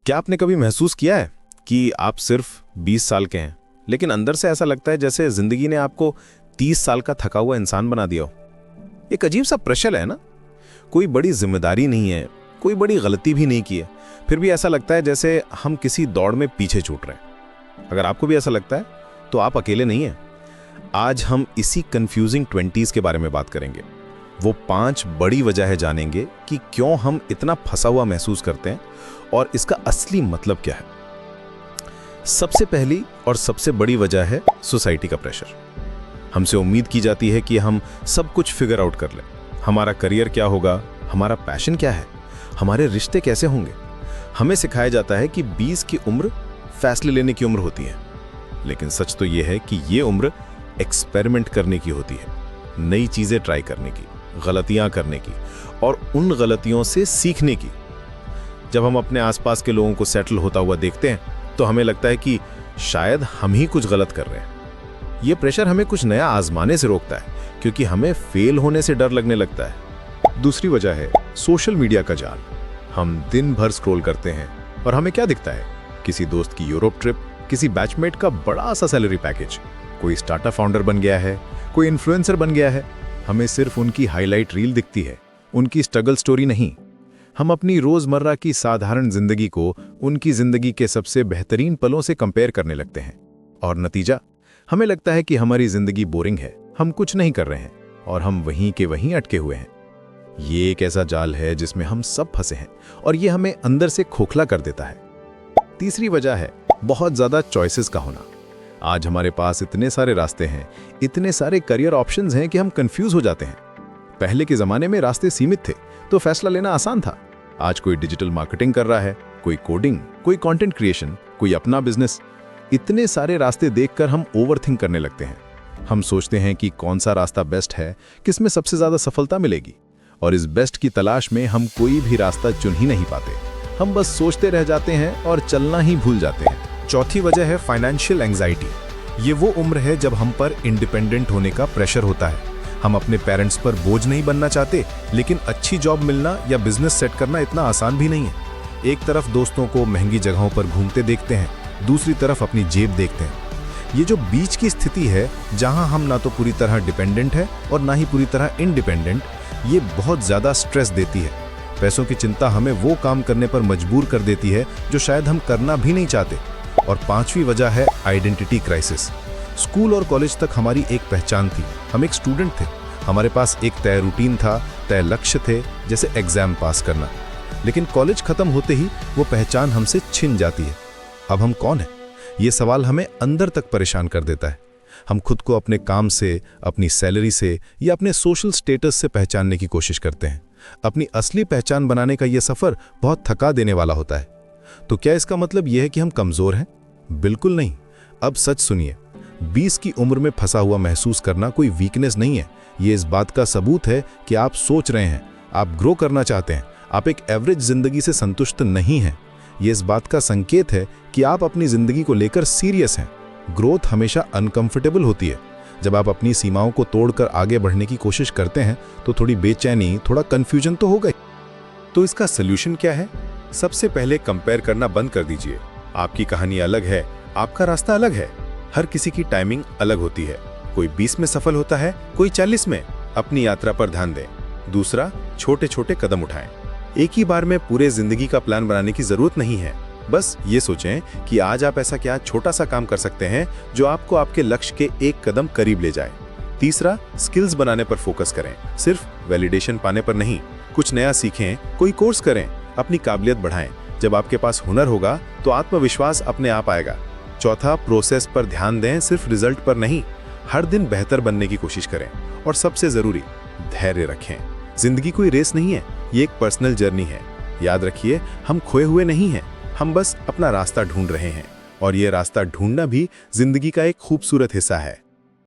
क्या आपने कभी महसूस किया है कि आप सिर्फ 20 साल के हैं, लेकिन अंदर से ऐसा लगता है जैसे जिंदगी ने आपको 30 साल का थका हुआ इंसान बना दिया हो। एक अजीब सा प्रेशर है ना। कोई बड़ी जिम्मेदारी नहीं है, कोई बड़ी गलती भी नहीं की है, फिर भी ऐसा लगता है जैसे हम किसी दौड़ में पीछे छूट रहे हैं। अगर आपको भी ऐसा लगता है तो आप अकेले नहीं हैं। आज हम इसी कंफ्यूजिंग 20s के बारे में बात करेंगे। वो 5 बड़ी वजह जानेंगे कि क्यों हम इतना फंसा हुआ महसूस करते हैं और इसका असली मतलब क्या है। सबसे पहली और सबसे बड़ी वजह है सोसाइटी का प्रेशर। हमसे उम्मीद की जाती है कि हम सब कुछ फिगर आउट कर लें। हमारा करियर क्या होगा, हमारा पैशन क्या है, हमारे रिश्ते कैसे होंगे। हमें सिखाया जाता है कि 20 की उम्र फैसले लेने की उम्र होती है, लेकिन सच तो यह है कि ये उम्र एक्सपेरिमेंट करने की होती है, नई चीजें ट्राई करने की, गलतियां करने की और उन गलतियों से सीखने की। जब हम अपने आसपास के लोगों को सेटल होता हुआ देखते हैं तो हमें लगता है कि शायद हम ही कुछ गलत कर रहे हैं। यह प्रेशर हमें कुछ नया आजमाने से रोकता है, क्योंकि हमें फेल होने से डर लगने लगता है। दूसरी वजह है सोशल मीडिया का जाल। हम दिन भर स्क्रॉल करते हैं और हमें क्या दिखता है? किसी दोस्त की यूरोप ट्रिप, किसी बैचमेट का बड़ा सा सैलरी पैकेज, कोई स्टार्टअप फाउंडर बन गया है, कोई इन्फ्लुएंसर बन गया है। हमें सिर्फ उनकी हाईलाइट रील दिखती है, उनकी स्ट्रगल स्टोरी नहीं। हम अपनी रोजमर्रा की साधारण जिंदगी को उनकी जिंदगी के सबसे बेहतरीन पलों से कंपेयर करने लगते हैं, और नतीजा हमें लगता है कि हमारी जिंदगी बोरिंग है, हम कुछ नहीं कर रहे हैं और हम वहीं के वहीं अटके हुए हैं। ये एक ऐसा जाल है जिसमें हम सब फंसे हैं और ये हमें अंदर से खोखला कर देता है। तीसरी वजह है बहुत ज्यादा चॉइसेस का होना। आज हमारे पास इतने सारे रास्ते हैं, इतने सारे करियर ऑप्शंस हैं कि हम कंफ्यूज हो जाते हैं। पहले के जमाने में रास्ते सीमित थे तो फैसला लेना आसान था। आज कोई डिजिटल मार्केटिंग कर रहा है, कोई कोडिंग, कोई कंटेंट क्रिएशन, कोई अपना बिजनेस। इतने सारे रास्ते देखकर हम ओवरथिंक करने लगते हैं। हम सोचते हैं कि कौन सा रास्ता बेस्ट है, किसमें सबसे ज्यादा सफलता मिलेगी, और इस बेस्ट की तलाश में हम कोई भी रास्ता चुन ही नहीं पाते। हम बस सोचते रह जाते हैं और चलना ही भूल जाते हैं। चौथी वजह है फाइनेंशियल एंग्जाइटी। ये वो उम्र है जब हम पर इंडिपेंडेंट होने का प्रेशर होता है। हम अपने पेरेंट्स पर बोझ नहीं बनना चाहते, लेकिन अच्छी जॉब मिलना या बिजनेस सेट करना इतना आसान भी नहीं है। एक तरफ दोस्तों को महंगी जगहों पर घूमते देखते हैं, दूसरी तरफ अपनी जेब देखते हैं। ये जो बीच की स्थिति है, जहां हम ना तो पूरी तरह डिपेंडेंट है और ना ही पूरी तरह इंडिपेंडेंट, ये बहुत ज्यादा स्ट्रेस देती है। पैसों की चिंता हमें वो काम करने पर मजबूर कर देती है जो शायद हम करना भी नहीं चाहते। और पांचवी वजह है आइडेंटिटी क्राइसिस। स्कूल और कॉलेज तक हमारी एक पहचान थी, हम एक स्टूडेंट थे, हमारे पास एक तय रूटीन था, तय लक्ष्य थे, जैसे एग्जाम पास करना। लेकिन कॉलेज खत्म होते ही वो पहचान हमसे छिन जाती है। अब हम कौन हैं? ये सवाल हमें अंदर तक परेशान कर देता है। हम खुद को अपने काम से, अपनी सैलरी से या अपने सोशल स्टेटस से पहचानने की कोशिश करते हैं। अपनी असली पहचान बनाने का यह सफर बहुत थका देने वाला होता है। तो क्या इसका मतलब यह है कि हम कमजोर हैं? बिल्कुल नहीं। अब सच सुनिए, 20 की उम्र में फंसा हुआ महसूस करना कोई वीकनेस नहीं है। ये इस बात का सबूत है कि आप सोच रहे हैं, आप ग्रो करना चाहते हैं, आप एक एवरेज जिंदगी से संतुष्ट नहीं हैं। ये इस बात का संकेत है कि आप अपनी जिंदगी को लेकर सीरियस हैं। ग्रोथ हमेशा अनकंफर्टेबल होती है। जब आप अपनी सीमाओं को तोड़कर आगे बढ़ने की कोशिश करते हैं तो थोड़ी बेचैनी, थोड़ा कंफ्यूजन तो होगा ही। तो इसका सोल्यूशन क्या है? सबसे पहले कंपेयर करना बंद कर दीजिए। आपकी कहानी अलग है, आपका रास्ता अलग है। हर किसी की टाइमिंग अलग होती है। कोई 20 में सफल होता है, कोई 40 में। अपनी यात्रा पर ध्यान दें। दूसरा, छोटे छोटे कदम उठाएं। एक ही बार में पूरे जिंदगी का प्लान बनाने की जरूरत नहीं है। बस ये सोचें कि आज आप ऐसा क्या छोटा सा काम कर सकते हैं जो आपको आपके लक्ष्य के एक कदम करीब ले जाए। तीसरा, स्किल्स बनाने पर फोकस करें, सिर्फ वैलिडेशन पाने पर नहीं। कुछ नया सीखें, कोई कोर्स करें, अपनी काबिलियत बढ़ाएं। जब आपके पास हुनर होगा तो आत्मविश्वास अपने आप आएगा। चौथा, प्रोसेस पर ध्यान दें, सिर्फ रिजल्ट पर नहीं। हर दिन बेहतर बनने की कोशिश करें। और सबसे जरूरी, धैर्य रखें। जिंदगी कोई रेस नहीं है, ये एक पर्सनल जर्नी है। याद रखिए, हम खोए हुए नहीं हैं, हम बस अपना रास्ता ढूंढ रहे हैं। और ये रास्ता ढूंढना भी जिंदगी का एक खूबसूरत हिस्सा है।